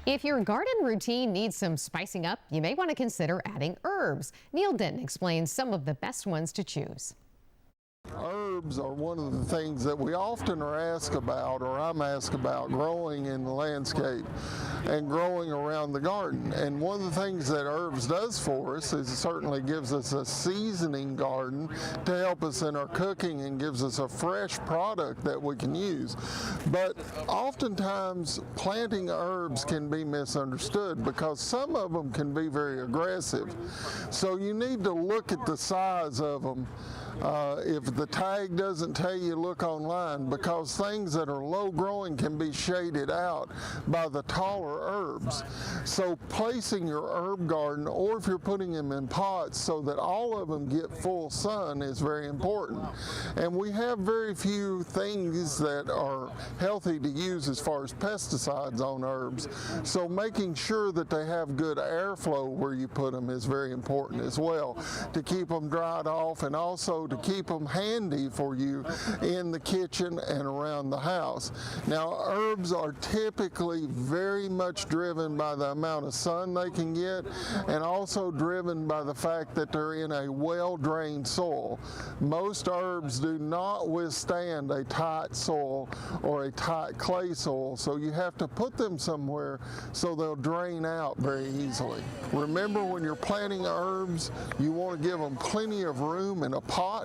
If your garden routine needs some spicing up, you may want to consider adding herbs. Neil Denton explains some of the best ones to choose. Herbs are one of the things that we often are asked about, or I'm asked about, growing in the landscape and growing around the garden. And one of the things that herbs does for us is it certainly gives us a seasoning garden to help us in our cooking and gives us a fresh product that we can use. But oftentimes planting herbs can be misunderstood because some of them can be very aggressive. So you need to look at the size of them. If the tag doesn't tell you, look online, because things that are low growing can be shaded out by the taller herbs. So placing your herb garden, or if you're putting them in pots so that all of them get full sun, is very important. And we have very few things that are healthy to use as far as pesticides on herbs. So making sure that they have good airflow where you put them is very important as well, to keep them dried off and also to keep them handy for you in the kitchen and around the house. Now, herbs are typically very much driven by the amount of sun they can get, and also driven by the fact that they're in a well-drained soil. Most herbs do not withstand a tight soil or a tight clay soil, so you have to put them somewhere so they'll drain out very easily. Remember, when you're planting herbs, you want to give them plenty of room in a pot.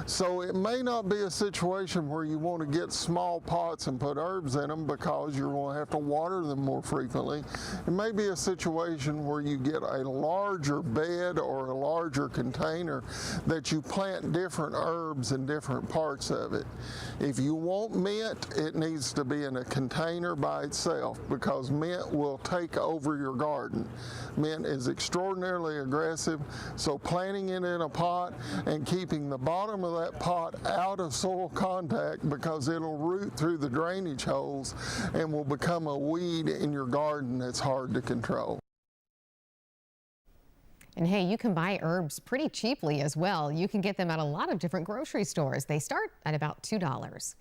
So it may not be a situation where you want to get small pots and put herbs in them because you're going to have to water them more frequently. It may be a situation where you get a larger bed or a larger container that you plant different herbs in different parts of it. If you want mint, it needs to be in a container by itself because mint will take over your garden. Mint is extraordinarily aggressive, so planting it in a pot and keeping the bottom of that pot out of soil contact, because it'll root through the drainage holes and will become a weed in your garden that's hard to control. And hey, you can buy herbs pretty cheaply as well. You can get them at a lot of different grocery stores. They start at about $2.